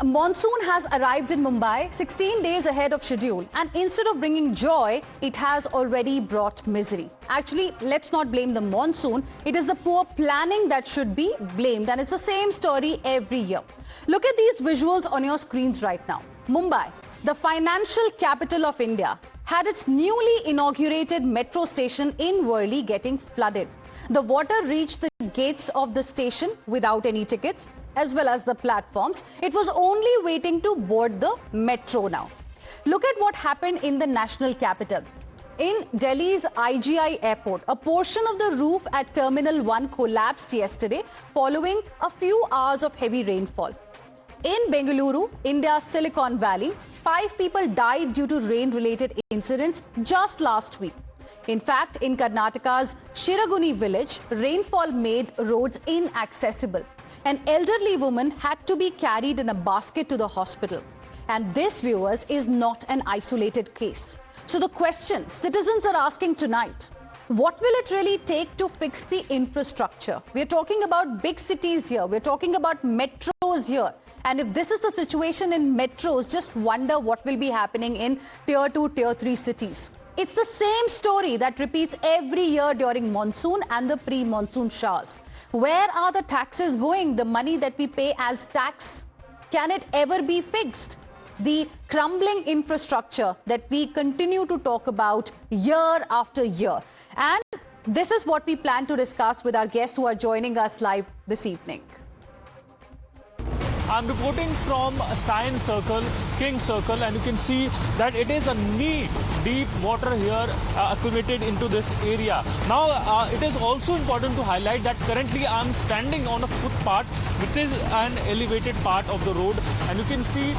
monsoon has arrived in Mumbai 16 days ahead of schedule, and instead of bringing joy, it has already brought misery. Actually, let's not blame the monsoon. It is the poor planning that should be blamed, and it's the same story every year. Look at these visuals on your screens right now. Mumbai, the financial capital of India, had its newly inaugurated metro station in Worli getting flooded. The water reached the gates of the station without any tickets, as well as the platforms. It was only waiting to board the metro now. Look at what happened in the national capital. In Delhi's IGI airport, a portion of the roof at Terminal 1 collapsed yesterday following a few hours of heavy rainfall. In Bengaluru, India's Silicon Valley, 5 people died due to rain-related incidents just last week. In fact, in Karnataka's Shiraguni village, rainfall made roads inaccessible. An elderly woman had to be carried in a basket to the hospital. And this, viewers, is not an isolated case. So the question citizens are asking tonight, what will it really take to fix the infrastructure? We're talking about big cities here. We're talking about metros here. And if this is the situation in metros, just wonder what will be happening in Tier 2, Tier 3 cities. It's the same story that repeats every year during monsoon and the pre-monsoon showers. Where are the taxes going? The money that we pay as tax? Can it ever be fixed? The crumbling infrastructure that we continue to talk about year after year. And this is what we plan to discuss with our guests who are joining us live this evening. I'm reporting from Science Circle, King Circle, and you can see that it is a knee-deep water here accumulated into this area. Now, it is also important to highlight that currently I'm standing on a footpath, which is an elevated part of the road, and you can see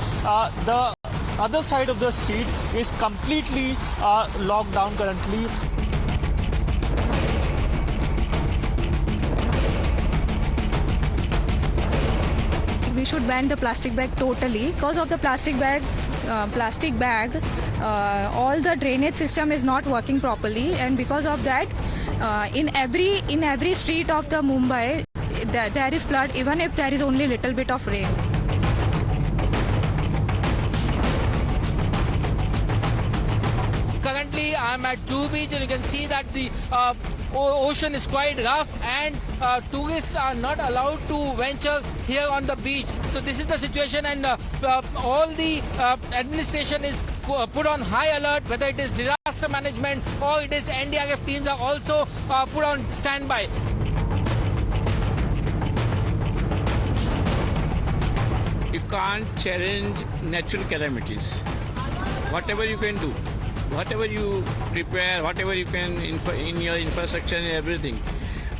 the other side of the street is completely locked down currently. We should ban the plastic bag totally. Because of the plastic bag, all the drainage system is not working properly, and because of that, in every street of the Mumbai, there is flood, even if there is only little bit of rain. Currently, I'm at Juhu Beach, and you can see that the ocean is quite rough, and tourists are not allowed to venture here on the beach. So this is the situation, and all the administration is put on high alert, whether it is disaster management or it is NDRF teams are also put on standby. You can't challenge natural calamities. Whatever you can do, whatever you prepare, whatever you can in your infrastructure and everything.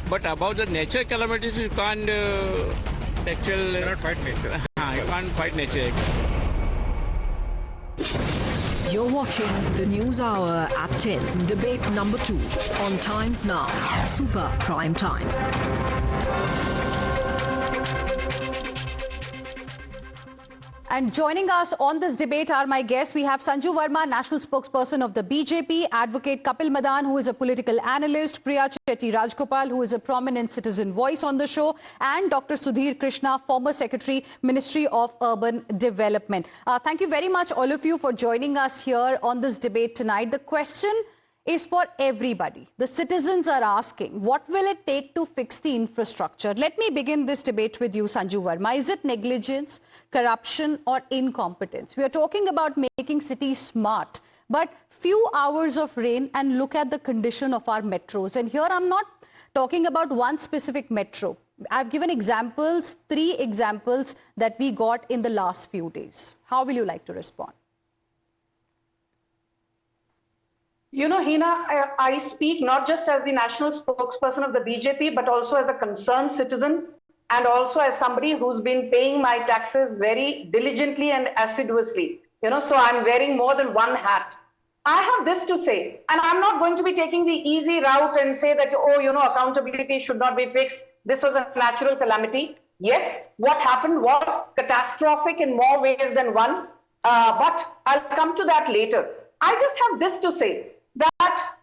But about the natural calamities, you can't actually... You cannot fight nature. You can't fight nature. You're watching the News Hour at 10, debate number 2 on Times Now, Super Prime Time. And joining us on this debate are my guests. We have Sanju Verma, national spokesperson of the BJP, Advocate Kapil Madan, who is a political analyst, Priya Chetty Rajgopal, who is a prominent citizen voice on the show, and Dr. Sudhir Krishna, former Secretary, Ministry of Urban Development. Thank you very much, all of you, for joining us here on this debate tonight. The question is for everybody. The citizens are asking, what will it take to fix the infrastructure? Let me begin this debate with you, Sanju Verma. Is it negligence, corruption, or incompetence? We are talking about making cities smart, but few hours of rain and look at the condition of our metros. And here I'm not talking about one specific metro. I've given examples, 3 examples that we got in the last few days. How will you like to respond? You know, Heena, I speak not just as the national spokesperson of the BJP, but also as a concerned citizen, and also as somebody who's been paying my taxes very diligently and assiduously. You know, so I'm wearing more than one hat. I have this to say, and I'm not going to be taking the easy route and say that, oh, you know, accountability should not be fixed. This was a natural calamity. Yes, what happened was catastrophic in more ways than one, but I'll come to that later. I just have this to say, that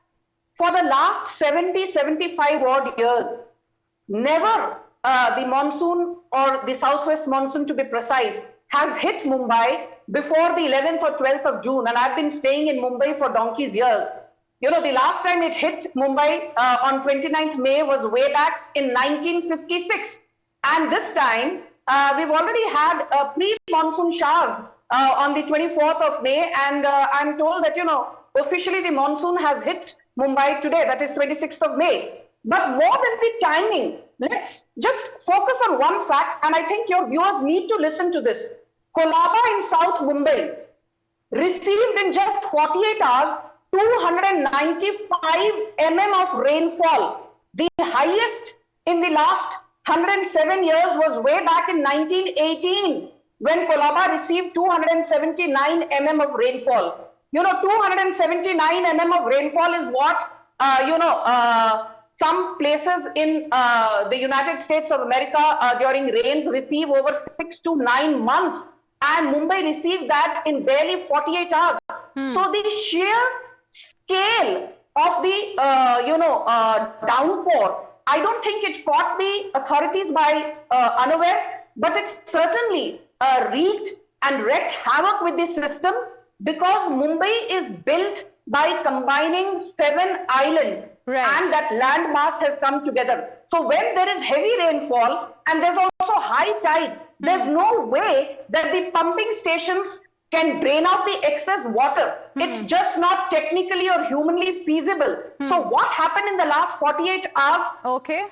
for the last 70, 75 odd years, never the monsoon, or the southwest monsoon to be precise, has hit Mumbai before the 11th or 12th of June, and I've been staying in Mumbai for donkey's years. You know, the last time it hit Mumbai on 29th May was way back in 1956. And this time, we've already had pre-monsoon showers on the 24th of May. And I'm told that, you know, officially the monsoon has hit Mumbai today, that is 26th of May. But more than the timing, let's just focus on one fact. And I think your viewers need to listen to this. Kolaba in South Mumbai received in just 48 hours 295 mm of rainfall. The highest in the last 107 years was way back in 1918 when Kolaba received 279 mm of rainfall. You know, 279 mm of rainfall is what, some places in the United States of America during rains receive over 6 to 9 months. And Mumbai received that in barely 48 hours. So the sheer scale of the, downpour, I don't think it caught the authorities by unaware, but it certainly wreaked and wreaked havoc with the system because Mumbai is built by combining 7 islands. Right. And that landmass has come together. So when there is heavy rainfall and there's also high tide, there's no way that the pumping stations can drain out the excess water. It's just not technically or humanly feasible. So what happened in the last 48 hours,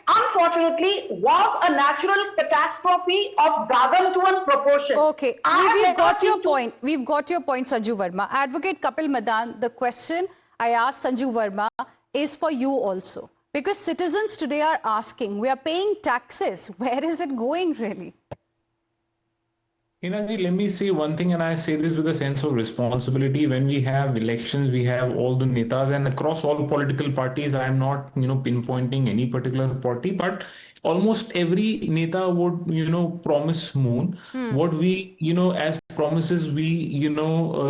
unfortunately, was a natural catastrophe of gargantuan proportion. Okay, we've got your point. We've got your point, Sanju Verma. Advocate Kapil Madan, the question I asked Sanju Verma is for you also. Because citizens today are asking, we are paying taxes. Where is it going really? Heena ji, let me say one thing, and I say this with a sense of responsibility. When we have elections, we have all the netas, and across all political parties, I am not, pinpointing any particular party, but almost every neta would, promise moon. What we, as promises we,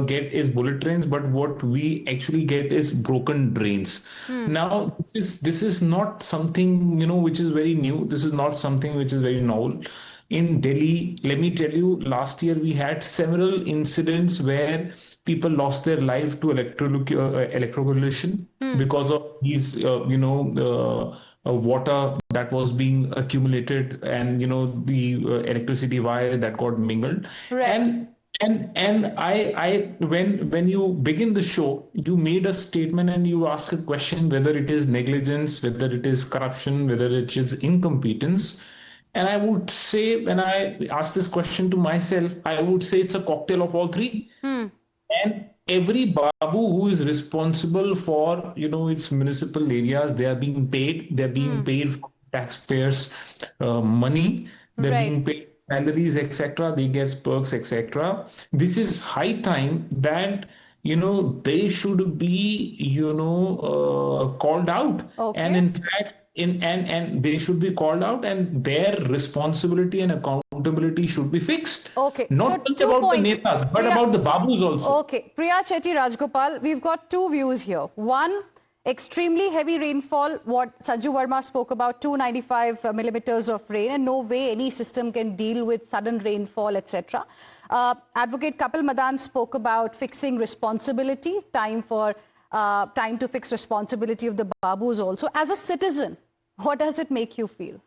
get is bullet trains, but what we actually get is broken drains. Now, this is not something, which is very new. This is not something which is very novel. In Delhi, let me tell you, last year we had several incidents where people lost their life to electrocution because of these, water that was being accumulated and, the electricity wire that got mingled. Right. And I when you begin the show, you made a statement and you ask a question whether it is negligence, whether it is corruption, whether it is incompetence. And I would say, when I ask this question to myself, I would say it's a cocktail of all three. And every babu who is responsible for, its municipal areas, they are being paid. They're being paid for taxpayers' money. They're being paid salaries, etc. They get perks, etc. This is high time that they should be called out. And in fact, and they should be called out, and their responsibility and accountability should be fixed. Okay. Not so just about points. the netas, but about the babus also. Okay. Priya Chetty Rajgopal, we've got two views here. One, extremely heavy rainfall, what Sanju Verma spoke about, 295 millimeters of rain, and no way any system can deal with sudden rainfall, etc. Advocate Kapil Madan spoke about fixing responsibility, time to fix responsibility of the babus also. As a citizen, what does it make you feel?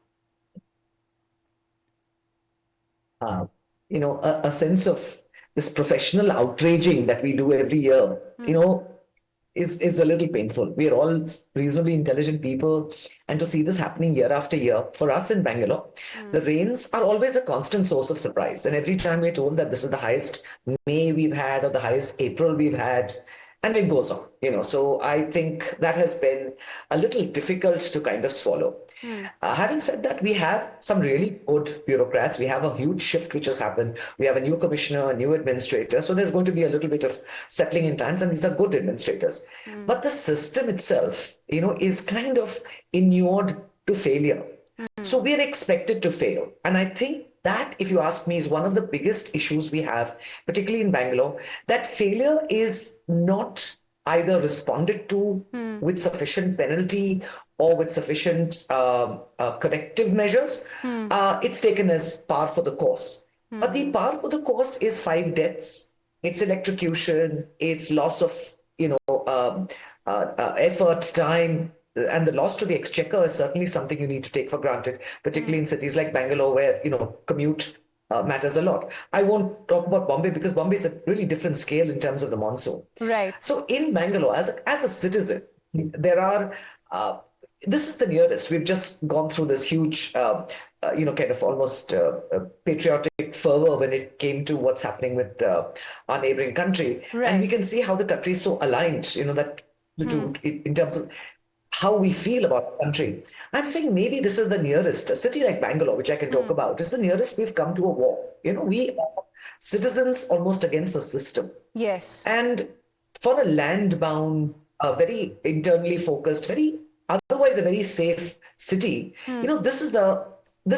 A sense of this professional outraging that we do every year, is a little painful. We are all reasonably intelligent people, and to see this happening year after year, for us in Bangalore, the rains are always a constant source of surprise. And every time we're told that this is the highest May we've had or the highest April we've had, and it goes on, So I think that has been a little difficult to kind of swallow. Having said that, we have some really good bureaucrats. We have a huge shift which has happened. We have a new commissioner, a new administrator. So there's going to be a little bit of settling in times, and these are good administrators. But the system itself, is kind of inured to failure. So we're expected to fail. And I think that, if you ask me, is one of the biggest issues we have, particularly in Bangalore, that failure is not either responded to with sufficient penalty or with sufficient corrective measures. It's taken as par for the course. But the par for the course is 5 deaths. It's electrocution, it's loss of, effort, time, and the loss to the exchequer is certainly something you need to take for granted, particularly in cities like Bangalore, where, commute matters a lot. I won't talk about Bombay because Bombay is a really different scale in terms of the monsoon. Right. So in Bangalore, as a citizen, there are, this is the nearest. We've just gone through this huge, kind of almost patriotic fervor when it came to what's happening with our neighboring country. Right. And we can see how the country is so aligned, that the two, in terms of how we feel about the country. I'm saying maybe this is the nearest. A city like Bangalore, which I can talk about, is the nearest we've come to a war. We are citizens almost against the system. Yes. And for a land-bound, very internally focused, otherwise a very safe city, this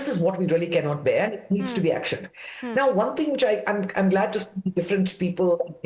is what we really cannot bear, and it needs to be actioned. Now, one thing which I'm glad to see different people,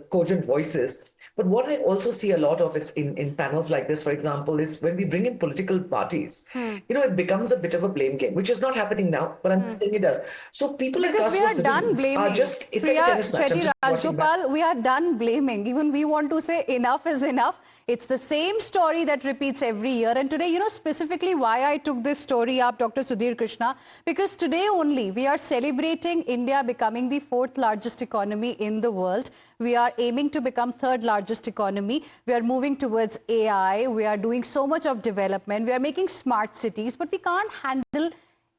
cogent voices. But what I also see a lot of is in panels like this, for example, is when we bring in political parties, it becomes a bit of a blame game, which is not happening now, but I'm saying it does. So people like us, we are done blaming. it's like a tennis match. Chetty Rajgopal, we are done blaming. Even we want to say enough is enough. It's the same story that repeats every year. And today, specifically why I took this story up, Dr. Sudhir Krishna, because today only we are celebrating India becoming the 4th largest economy in the world. We are aiming to become 3rd largest economy. We are moving towards AI. We are doing so much of development. We are making smart cities, but we can't handle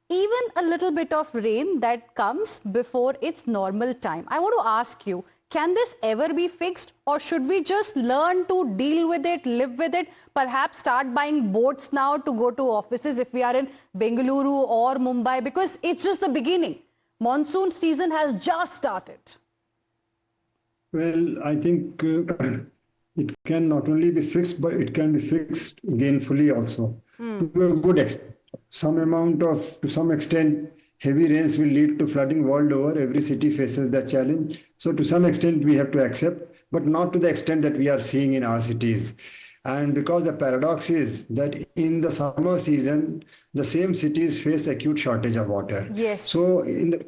even a little bit of rain that comes before its normal time. I want to ask you, can this ever be fixed, or should we just learn to deal with it, live with it, perhaps start buying boats now to go to offices if we are in Bengaluru or Mumbai, because it's just the beginning. Monsoon season has just started. Well, I think it can not only be fixed, but it can be fixed gainfully also. To a good extent. To some extent, heavy rains will lead to flooding world over. Every city faces that challenge. So to some extent, we have to accept, but not to the extent that we are seeing in our cities. And because the paradox is that in the summer season, the same cities face acute shortage of water. Yes. So in the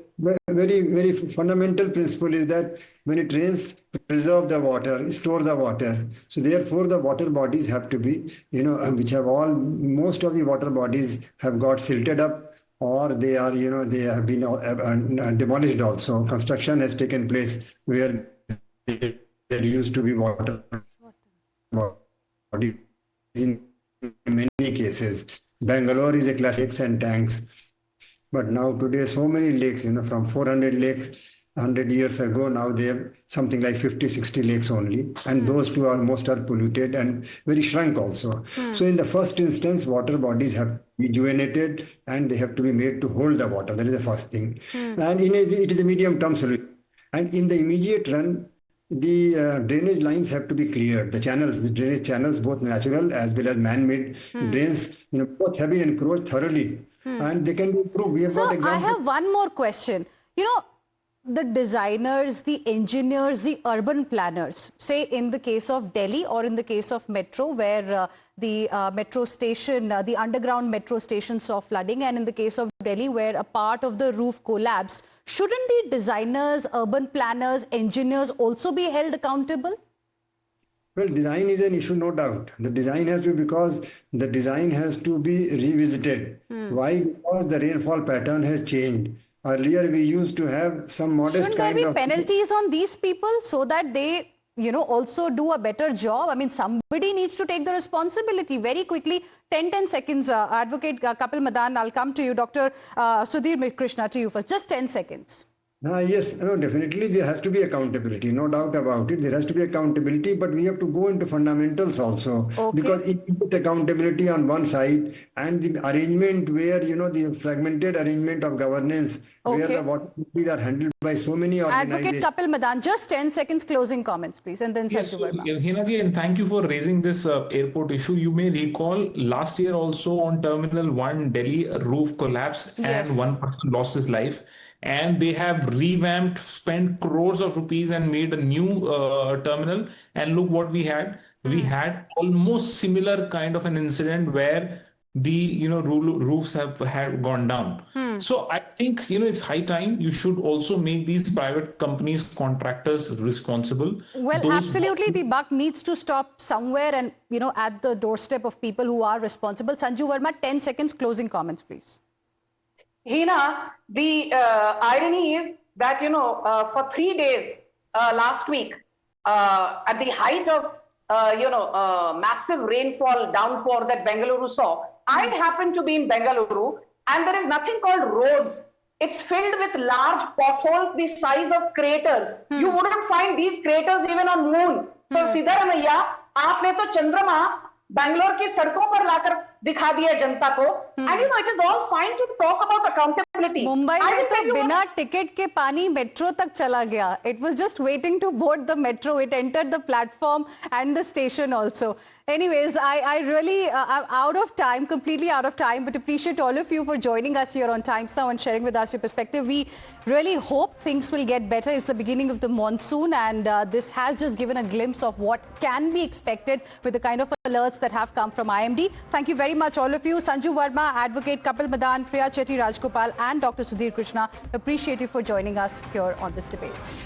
very, very fundamental principle is that when it rains, preserve the water, store the water. So therefore, the water bodies have to be, most of the water bodies have got silted up, or they are, they have been demolished also. Construction has taken place where there used to be water bodies in many cases. Bangalore is a classic lakes and tanks. But now today, so many lakes, from 400 lakes 100 years ago, now they have something like 50, 60 lakes only. And those two most are polluted and very shrunk also. So in the first instance, water bodies have to be rejuvenated and they have to be made to hold the water. That is the first thing. And it is a medium-term solution. And in the immediate run, the drainage lines have to be cleared. The drainage channels, both natural as well as man-made drains, both have been encroached thoroughly. And they can be improved. We have got examples. I have one more question. The designers, the engineers, the urban planners, say in the case of Delhi or in the case of metro, where the metro station, the underground metro station saw flooding, and in the case of Delhi, where a part of the roof collapsed, shouldn't the designers, urban planners, engineers also be held accountable? Well, design is an issue, no doubt. The design has to be, because the design has to be revisited. Why? Because the rainfall pattern has changed. Earlier, we used to have some modest Shouldn't kind there of... be penalties on these people so that they, also do a better job? I mean, somebody needs to take the responsibility. Very quickly, 10 seconds, Advocate Kapil Madan, I'll come to you. Dr. Sudhir Krishna, to you first. Just 10 seconds. Yes, no, definitely there has to be accountability, no doubt about it. There has to be accountability, but we have to go into fundamentals also. Okay. Because if you put accountability on one side and the arrangement where, the fragmented arrangement of governance, where the water bodies are handled by so many organizations. Advocate Kapil Madan, just 10 seconds closing comments, please, and then Yes, Sanju Verma. Heena ji, and thank you for raising this airport issue. You may recall last year also on Terminal 1, Delhi, a roof collapsed and one person lost his life. And they have revamped, spent crores of rupees and made a new terminal. And look what we had. We had almost similar kind of an incident where the roofs had gone down. So I think, it's high time you should also make these private companies, contractors responsible. Well, absolutely. The buck needs to stop somewhere and, at the doorstep of people who are responsible. Sanju Verma, 10 seconds, closing comments, please. Heena, the irony is that, for 3 days last week, at the height of, massive rainfall downpour that Bengaluru saw, I happened to be in Bengaluru, and there is nothing called roads. It's filled with large potholes the size of craters. You wouldn't find these craters even on moon. So, Siddaramaiah, आपने तो चंद्रमा बैंगलोर की सड़कों पर लाकर दिखा दिया जनता को. And it is all fine to talk about accountability. Mumbai में तो बिना टिकट के पानी मेट्रो तक चला गया. It was just waiting to board the metro. It entered the platform and the station also. Anyways, I really am out of time, completely out of time, but appreciate all of you for joining us here on Times Now and sharing with us your perspective. We really hope things will get better. It's the beginning of the monsoon, and this has just given a glimpse of what can be expected with the kind of alerts that have come from IMD. Thank you very much, all of you. Sanju Verma, Advocate Kapil Madan, Priya Chetty Rajgopal, and Dr. Sudhir Krishna. Appreciate you for joining us here on this debate.